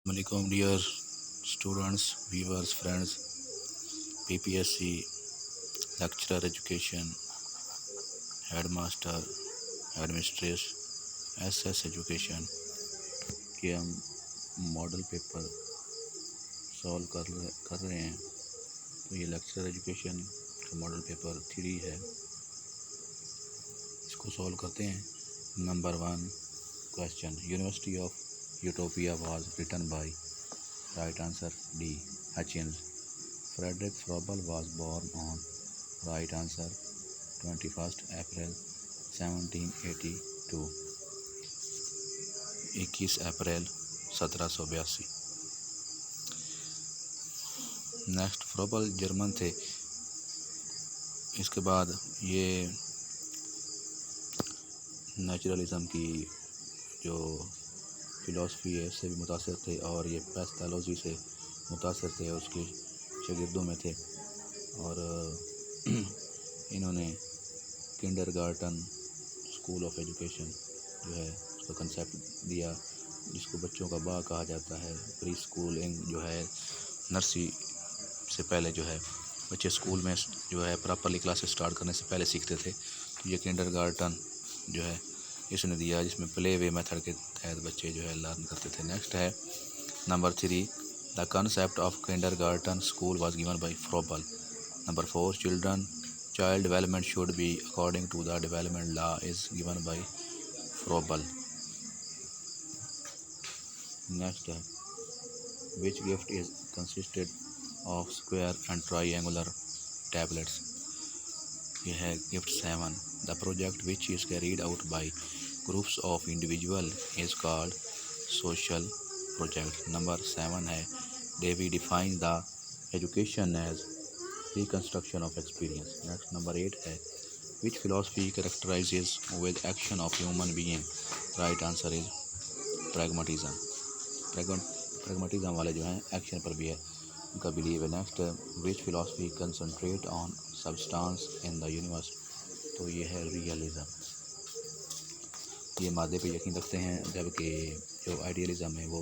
Assalamualaikum dear students, viewers, friends, PPSC, lecturer education, headmaster, headmistress, SS education के हम model paper solve कर रहे हैं। तो ये लेक्चरर एजुकेशन का मॉडल पेपर 3 है, इसको सॉल्व करते हैं। Number 1 question, university of Utopia was written by, right answer D Hutchins. Frederick Froebel was born on, right answer 21st April 1782, 21 April 1782। Next, Froebel German थे। इसके बाद ये नेचुरलिज्म की जो फिलॉसफी है इससे भी मुतासिर थे और ये पैथोलॉजी से मुतासिर थे, उसके शागिर्दों में थे। और इन्होंने किंडरगार्टन स्कूल ऑफ एजुकेशन जो है उसका कंसेप्ट दिया, जिसको बच्चों का बाग कहा जाता है। प्री स्कूलिंग जो है नर्सरी से पहले जो है बच्चे स्कूल में जो है प्रॉपरली क्लासेस स्टार्ट करने से पहले सीखते थे। तो ये किंडरगार्टन जो है इसने दिया, जिसमें प्ले वे मेथड के तहत बच्चे जो है लर्न करते थे। नेक्स्ट है number 3, the concept of kindergarten school was given by Froebel. Number 4, child development should be according to the development law is given by Froebel. Next है which gift is consisted of square and triangular tablets. यह है gift 7। The project which is carried out by groups of individual is called social project. Number 7 है Dewey define the education as reconstruction of experience. Next number 8 है which philosophy characterises with action of human being. Right answer is pragmatism. Pragmatism वाले जो हैं action पर भी है उनका believe है। Next which philosophy concentrate on substance in the universe. तो ये है रियलिज्म, ये मादे पे यकीन रखते हैं, जबकि जो आइडियलिज्म है वो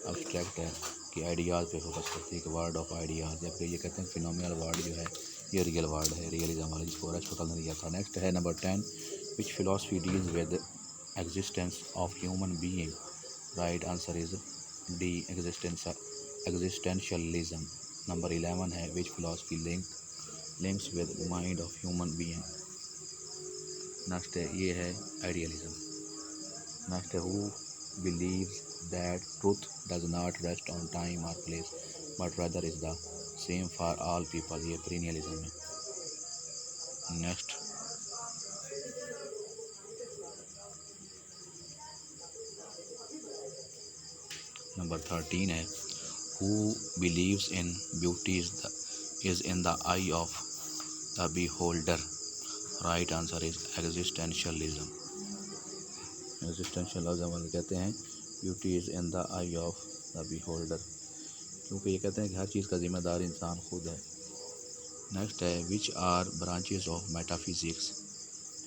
अब्स्ट्रैक्ट है कि आइडियाज़ पे फोकस करती है कि वर्ड ऑफ आइडियाज़, जबकि ये कहते हैं फिनोमिनल वर्ड जो है ये रियल वर्ड है रियलिज्म वाला, जिसको अरिस्टोटल ने दिया था। नेक्स्ट है number 10, which philosophy deals with existence of human being. Right answer is D existentialism. Number 11 है which philosophy links with mind of human being. Next है ये है आइडियलिज्म। नेक्स्ट है who believes that truth does not rest on time or place but rather is the same for all people। ये perennialism है। Next number 13 है who believes in beauty is in the eye of the beholder। Right answer is existentialism. Existentialism वाले कहते हैं beauty is in the I of the beholder, क्योंकि ये कहते हैं कि हर चीज़ का जिम्मेदार इंसान खुद है। नेक्स्ट है which are branches of metaphysics.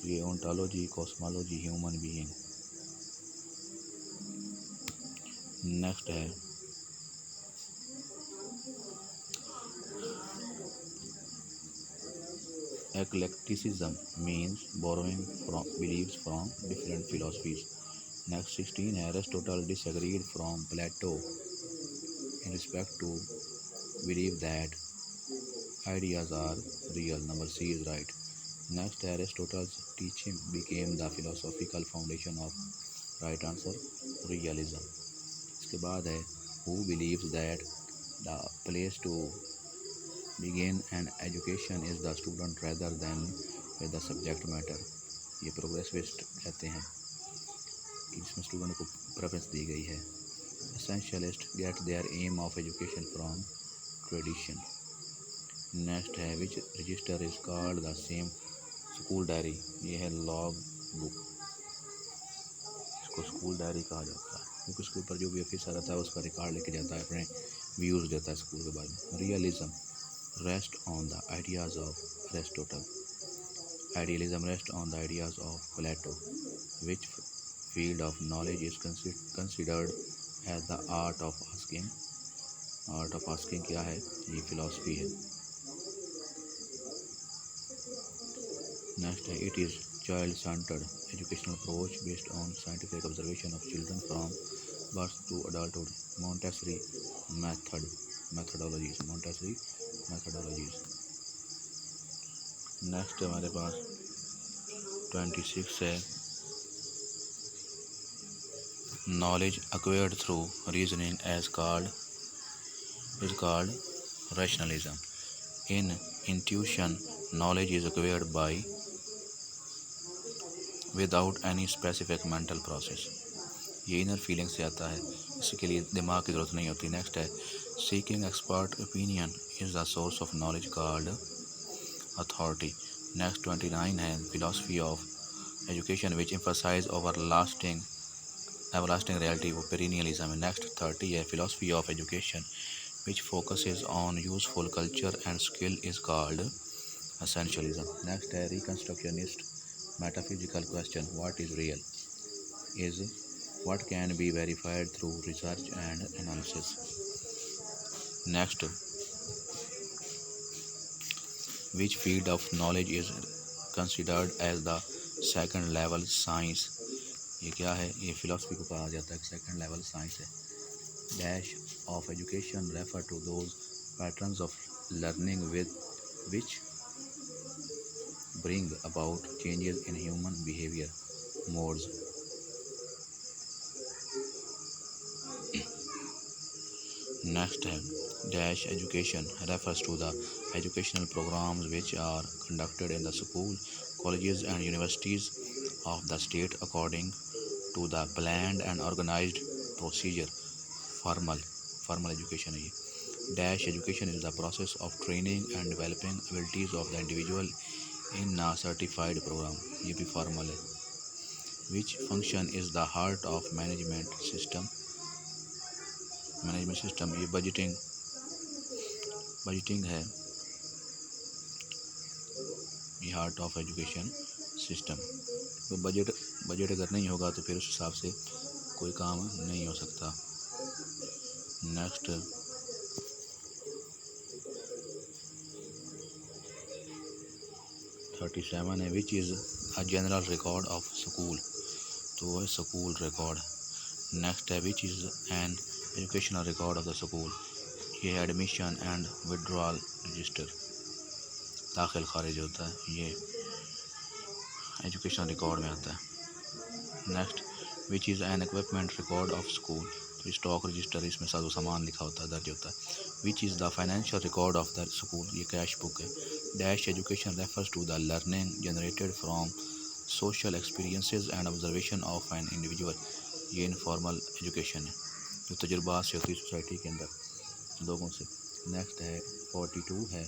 ये ontology, cosmology, human being. Next है eclecticism means borrowing from beliefs from different philosophies। Next 16 है Aristotle disagreed from Plato in respect to believe that ideas are real। Number C is right। Next Aristotle's teaching became the philosophical foundation of, right answer realism। इसके बाद है who believes that the place to begin an education is the student rather than with the subject matter। ये प्रोग्रेसिविस्ट कहते हैं कि इसमें student को preference दी गई है। Essentialist get their aim of education from tradition. Next है which register is called the same school diary. ये है लॉग बुक, इसको स्कूल डायरी कहा जाता है क्योंकि उसके ऊपर जो भी ऑफिसर रहता है उसका रिकॉर्ड लेके जाता है, अपने व्यूज़ देता है स्कूल के बारे में। Realism rest on the ideas of Aristotle। Idealism rests on the ideas of Plato। Which field of knowledge is considered as the art of asking. Art of asking क्या है? ये फिलॉसफी है। Next है it is child centred educational approach based on scientific observation of children from birth to adulthood. Montessori methodologies. Next हमारे पास 26 है knowledge acquired through reasoning is called rationalism. In intuition, knowledge is acquired by without any specific mental process. ये inner feeling से आता है, इसके लिए दिमाग की ज़रूरत नहीं होती। नेक्स्ट है seeking expert opinion is the source of knowledge called authority. Next 29 है philosophy of education which emphasise everlasting reality वो perennialism है। नेक्स्ट 30 है philosophy of education which focuses on useful culture and skill is called essentialism। Next है reconstructionist metaphysical question what is real is what can be verified through research and analysis। Next which field of knowledge is considered as the second level science। ये क्या है? ये philosophy को कहा जाता है second level science है। Dash of education refer to those patterns of learning with which bring about changes in human behaviour modes. Next है dash education refers to the educational programmes which are conducted in the school colleges and universities of the state according to the planned and organized procedure। formal education है ये। dash education is the process of training and developing abilities of the individual in a certified program। ये भी formal है। which function is the heart of management system ये budgeting है, ये heart of education system। तो budget अगर नहीं होगा तो फिर उस हिसाब से कोई काम नहीं हो सकता। नेक्स्ट 37 है which is a general record of school, तो वह स्कूल रिकॉर्ड। नेक्स्ट है which is an educational record of the school, ये है एडमिशन एंड विड्रॉल रजिस्टर, दाखिल खारिज होता है, ये एजुकेशनल रिकॉर्ड में आता है। Next which is an equipment record of school, तो स्टॉक रजिस्टर, इसमें साजो सामान लिखा होता है, दर्ज होता है। Which is the financial record of the school, ये कैश बुक है। Dash education refers to the learning generated from social experiences and observation of an individual, ये इनफॉर्मल एजुकेशन है जो तजुर्बात से होती है सोसाइटी के अंदर लोगों से। नेक्स्ट है 42 है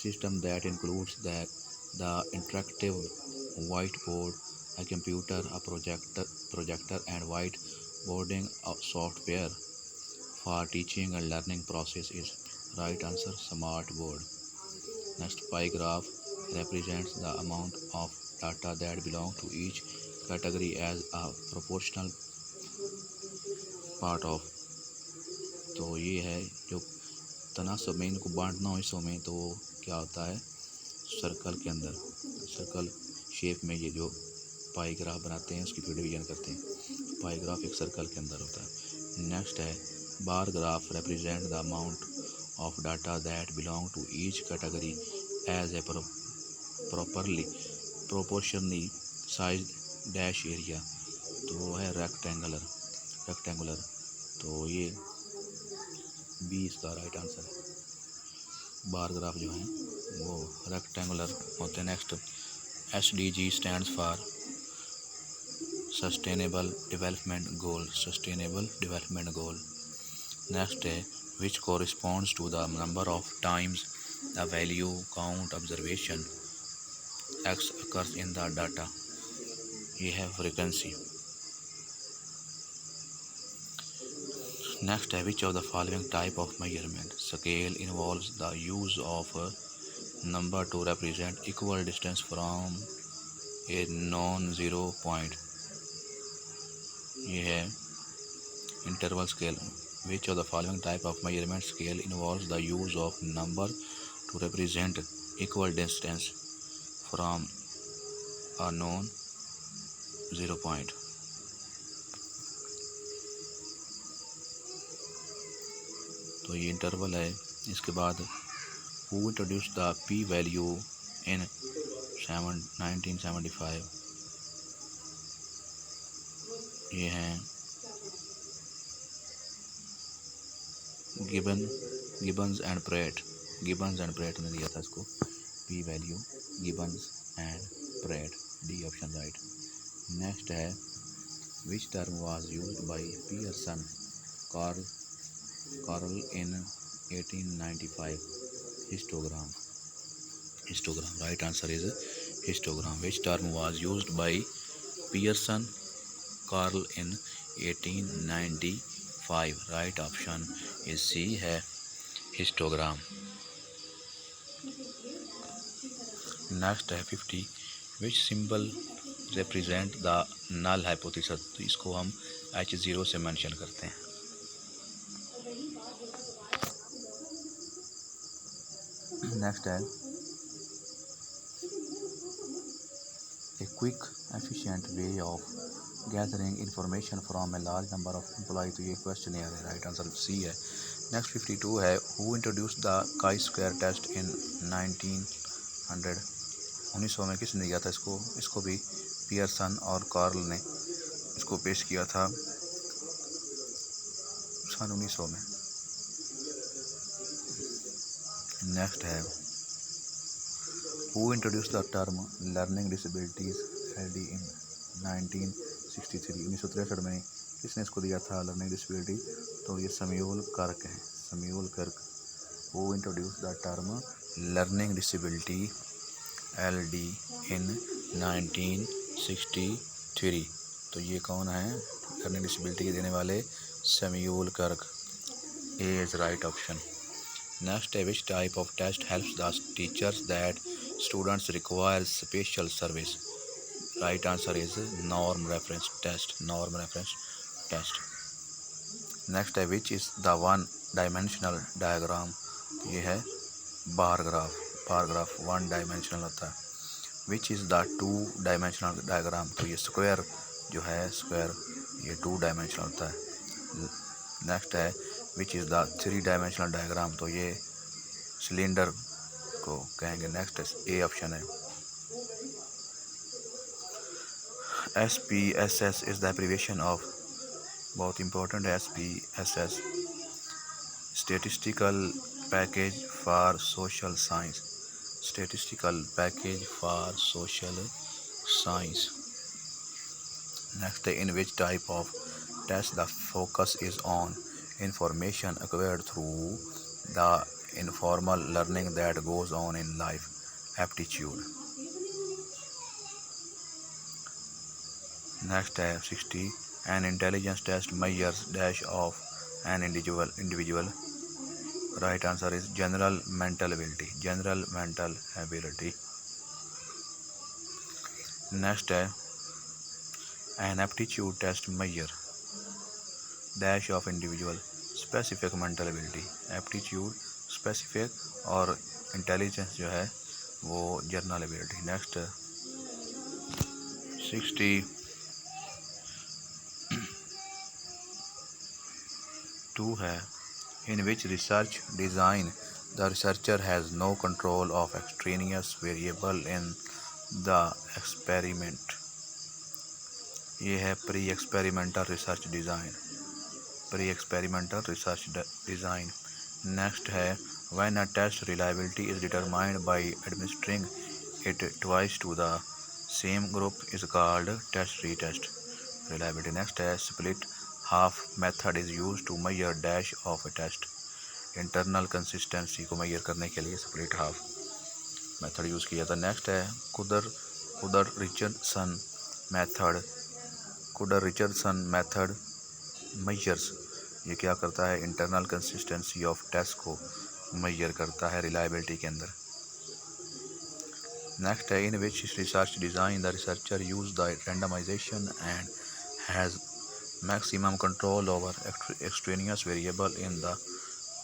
system that includes the interactive white board, a computer, a projector and white boarding software for teaching and learning process is right answer smart board। Next pie graph represents the amount of data that belong to each category as a proportional part of, तो ये है जो तनासब में इनको बांटना हो हिस्सों में, तो क्या होता है सर्कल के अंदर, सर्कल शेप में ये जो पाई ग्राफ बनाते हैं उसकी डिवीजन करते हैं, पाई ग्राफ एक सर्कल के अंदर होता है। नेक्स्ट है bar graph represent the amount of data that belong to each category as a proportionally size dash area, तो वो है रेक्टेंगुलर, तो ये 20 का राइट आंसर है। बार ग्राफ जो है वो रेक्टेंगुलर होते हैं। Next SDG stands for sustainable development goal. Next है which corresponds to the number of times the value count observation X occurs in the data, ये है फ्रीक्वेंसी। नेक्स्ट है which of the following type of measurement scale involves the use of number to represent equal distance from a non zero point, ये है Interval scale. Which of the following type of measurement scale involves the use of number to represent equal distance from a known 0 point? तो ये interval है। इसके बाद who introduced the p value in 1975? ये हैं Gibbons and Pratt. Gibbons and Pratt ने दिया था इसको p value, Gibbons and Pratt, D option right. Next है which term was used by Pearson Karl in 1895? Histogram. Right answer is histogram. Which term was used by Pearson Karl in 1895? Right option is C है histogram. Next है 50 which symbol represent the null hypothesis? तो इसको हम H0 से mention करते हैं। Next है a quick efficient way of gathering information from a large number of employ. तो ये क्वेश्चन है, राइट आंसर सी है। नेक्स्ट 52 है who introduce the chi square test in 1900 में? किसने दिया था इसको? इसको भी पियर्सन और कार्ल ने इसको पेश किया था सन 1900 में। नेक्स्ट है who introduce the term learning disabilities LD इन 1963? 1963 में किसने इसको दिया था लर्निंग डिसेबिलिटी? तो ये सैमुअल कर्क है, सैमुअल कर्क। Who introduce the term learning disability LD इन 1963? तो ये कौन है लर्निंग डिसेबिलिटी के देने वाले? Samuel Kirk. A is right option. Next है which type of test helps the teachers that students require special service? Right answer is norm reference test, norm reference test. Next है which is the one dimensional diagram? तो ये है bar graph. Bar graph one dimensional होता है। Which is the two dimensional diagram? तो ये square जो है, स्क्वायर ये 2 डायमेंशनल होता है। नेक्स्ट है which is the 3 dimensional diagram? तो ये सिलेंडर को कहेंगे। नेक्स्ट ए ऑप्शन है। SPSS is the abbreviation of, बहुत इंपॉर्टेंट है SPSS, statistical package for social science. Statistical package for social science. Next in which type of test the focus is on information acquired through the informal learning that goes on in life? Aptitude। Next है 60 an intelligence test measures dash of an individual? Right answer is general mental ability, general mental ability. Next है an aptitude test measure dash of individual specific mental ability. Aptitude specific और intelligence जो है वो general ability. Next 62 है in which research design the researcher has no control of extraneous variable in the experiment? ये है pre experimental research design, pre experimental research design. Next है when a test reliability is determined by administering it twice to the same group is called test retest reliability। Next है split half method is used to measure dash of a test। Internal consistency को major करने के लिए split half method use किया था। Next है कुदर Richardson method measures, ये क्या करता है? इंटरनल कंसिस्टेंसी ऑफ टेस्ट को मेजर करता है रिलायबिलिटी के अंदर। नेक्स्ट है in which research design the researcher use the randomisation and has maximum control over extraneous variable in the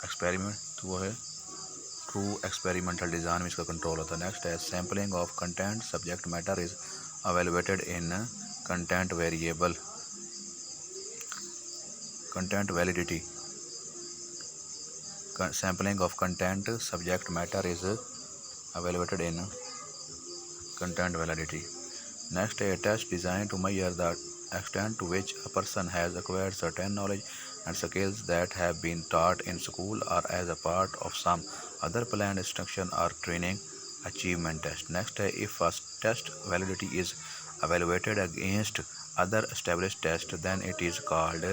experiment, तो वो है ट्रू एक्सपेरिमेंटल डिज़ाइन में इसका कंट्रोल होता है। नेक्स्ट है sampling of content subject matter is evaluated in content variable, content validity, sampling of content subject matter is evaluated in content validity. Next, a test designed to measure the extent to which a person has acquired certain knowledge and skills that have been taught in school or as a part of some other planned instruction or training achievement test. Next, if a test validity is evaluated against other established tests, then it is called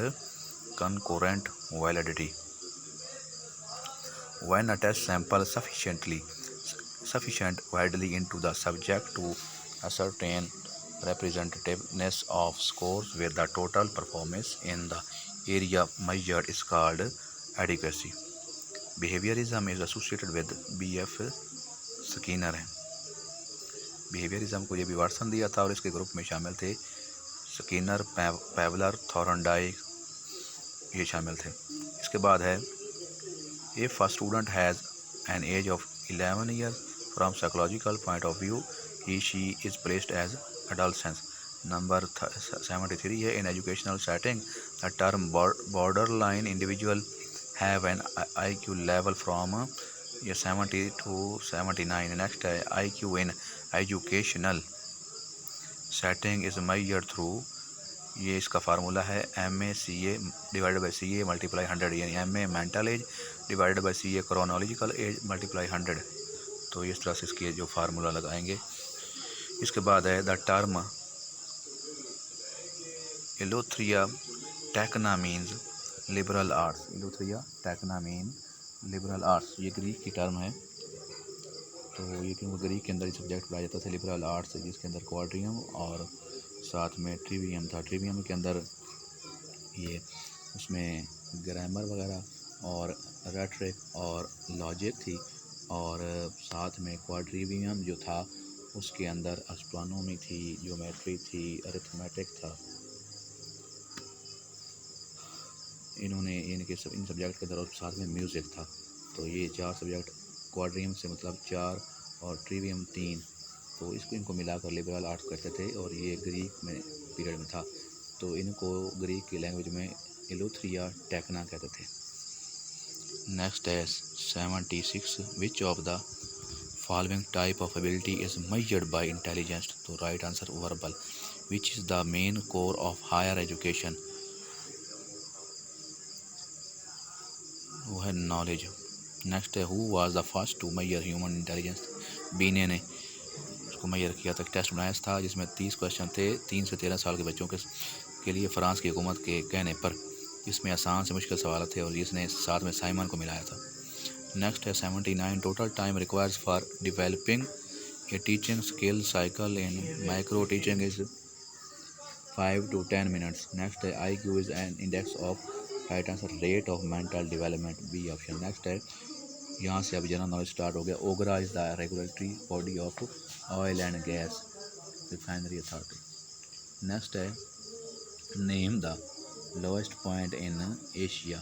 concurrent validity. When a test sample sufficient widely into the subject to ascertain representativeness of scores where the total performance in the area measured is called adequacy. Behaviorism is associated with B.F. Skinner है। Behaviourism को ये भी Watson दिया था और इसके group में शामिल थे स्कीनर, पैवलर, थॉर्नडाइक, ये शामिल थे। इसके बाद है if a student has an age of 11 years, from psychological point of view, she is placed as adolescence. Number 73 है in educational setting, the term borderline individual have an IQ level from 70 to 79. Next है IQ in educational setting is measured through, ये इसका formula है MA/CA divided by CA multiply 100, यानी MA mental as divided by CA chronological S multiply 100। तो इस तरह से इसकी जो फार्मूला लगाएंगे। इसके बाद है the term eleutheria techne means liberal arts, eleutheria techne mean liberal arts, ये ग्रीक की टर्म है। तो ये क्योंकि ग्रीक के अंदर ये सब्जेक्ट पढ़ाया जाता था लिबरल आर्ट्स, जिसके अंदर क्वाड्रियम और साथ में ट्रिवियम था। ट्रिवियम के अंदर ये उसमें ग्रामर वगैरह और रेटरिक और लॉजिक थी, और साथ में क्वाड्रिवियम जो था उसके अंदर एस्ट्रोनॉमी थी, ज्योमेट्री थी, अरिथमेटिक था। इन्होंने इनके इन सब्जेक्ट के अंदर साथ में म्यूज़िक था। तो ये 4 सब्जेक्ट क्वाड्रियम से मतलब 4 और ट्रिवियम 3, तो इसको इनको मिलाकर लिबरल आर्ट्स करते थे, और ये ग्रीक में पीरियड में था। तो इनको ग्रीक की लैंग्वेज में एलोथ्रिया टेक्ना कहते थे। नेक्स्ट है 76 which of the following type of ability is measured by intelligence, तो right answer verbal. Which is the main core of higher education, वो है नॉलेज। नेक्स्ट है who was the first to measure human intelligence, Binet ने उसको major किया था। Test बनाया था जिसमें 30 क्वेश्चन थे 3 से 13 साल के बच्चों के लिए फ्रांस की हुकूमत के कहने पर। इसमें आसान से मुश्किल सवाल थे और जिसने साथ में साइमन को मिलाया था। नेक्स्ट है 79 total time requires for developing a teaching skill cycle in micro teaching is 5 to 10 minutes। Next है IQ is an index of, right answer rate of mental development, B option. Next है यहाँ से अब general knowledge start हो गया। OGRA is the regulatory body of oil and gas refinery authority. Next है name the lowest point in Asia,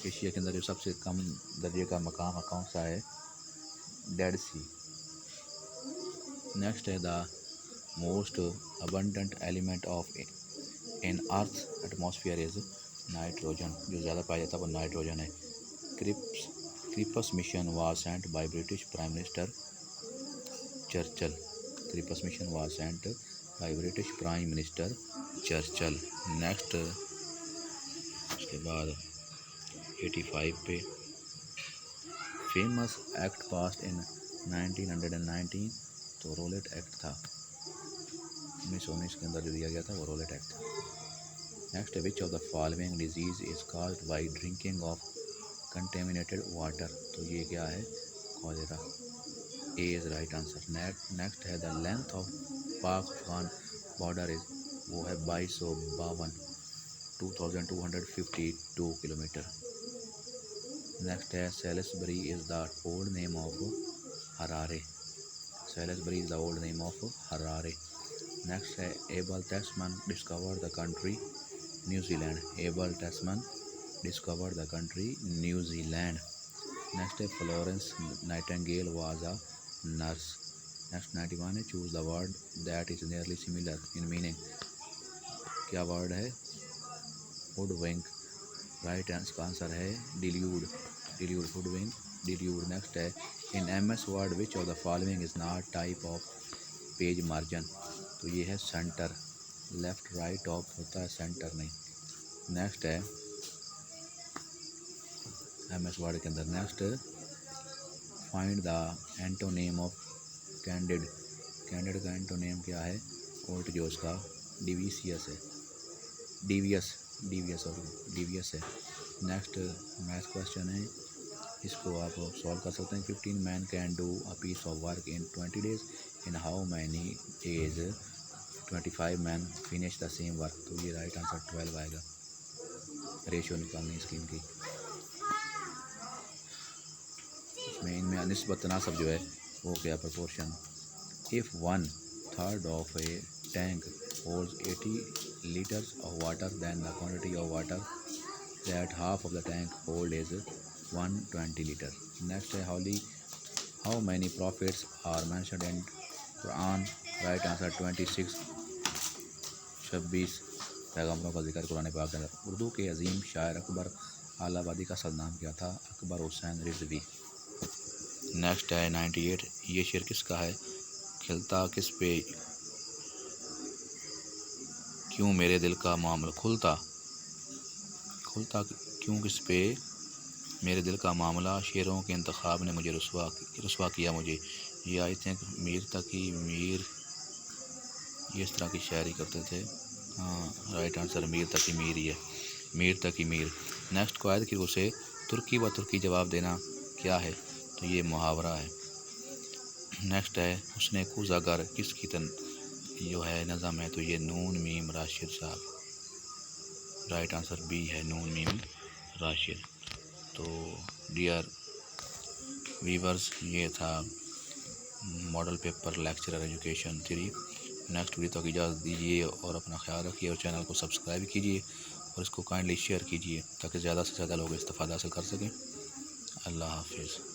Asia के अंदर जो सबसे कम दर्जे का मकाम है कौन सा है, डेड सी। नेक्स्ट है the most abundant element of in earth atmosphere is nitrogen, जो ज़्यादा पाया जाता है वो नाइट्रोजन है। Cripps mission was sent by British prime minister Churchill, Cripps mission was sent by British prime minister Churchill. Next उसके बाद 85 पे फेमस एक्ट पास्ड इन 1919, तो रोलेट एक्ट था। 1919 के अंदर जो दिया गया था वो रोलेट एक्ट था। Next which of the following disease is caused by drinking of contaminated water, तो ये क्या है, cholera, A is right answer. Next है the length of Pak Afghan border is, वो है 2252 2252 किलोमीटर। नेक्स्ट है Salisbury is the old name of Harare, Salisbury is the old name of Harare. Next है Abel Tasman discover the country New Zealand. Abel Tasman discovered the country New Zealand. Next है Florence Nightingale was a nurse. Next 91 है choose the word that is nearly similar in meaning. क्या word है? Hoodwink. Right answer है delude. Delude hoodwink delude. Next है in MS Word which of the following is not type of page margin. तो ये है center. Left right of होता है center नहीं. नेक्स्ट है MS वर्ड के अंदर. Next find the antonym of candid. Candid का एंटोनेम क्या है? उल्ट जो उसका डिविशियस है. डिवियस है. नेक्स्ट मैथ क्वेश्चन है, इसको आप सॉल्व कर सकते हैं. 15 man can do a piece of work in 20 days. In how many days 25 man finish the same work. तो ये राइट आंसर 12 आएगा. रेशियो निकालनी इसकी इनकी. इसमें इनमें निस्बत तनासब जो है वो क्या proportion. If 1/3 of A tank holds 80 liters of water, then the quantity of water that half of the tank hold is 120 liters. Next है how many prophets are mentioned in Quran. Right answer 26. 26 पैगम्बरों का जिक्र कुरान पाक के अंदर. उर्दू के अजीम शायर अकबर आलाबादी का असल नाम क्या था? अकबर हुसैन रिजवी. नेक्स्ट है 98. ये शेर किसका है? खिलता किस पे क्यों मेरे दिल का मामला. खुलता क्यों किस पे मेरे दिल का मामला. शेरों के इंतखाब ने मुझे रुसवा किया मुझे. ये आई थिंक मीर तकी मीर ये इस तरह की शायरी करते थे. हाँ राइट आंसर मीर तकी मीर ही है. मीर तकी मीर. नेक्स्ट क्वायद की उसे तुर्की व तुर्की जवाब देना क्या है? तो ये मुहावरा है. नेक्स्ट है उसने कूज़ागर किसकी जो है नज़म है. तो ये नून मीम राशिद साहब. राइट आंसर बी है नून मीम राशिद. तो डियर वीवर्स ये था model paper lecturer education 3. Next video तक इजाज़त दीजिए और अपना ख्याल रखिए और चैनल को सब्सक्राइब कीजिए और इसको काइंडली शेयर कीजिए ताकि ज़्यादा से ज़्यादा लोग इस्तेफ़ादा हासिल कर सकें. अल्लाह हाफिज़.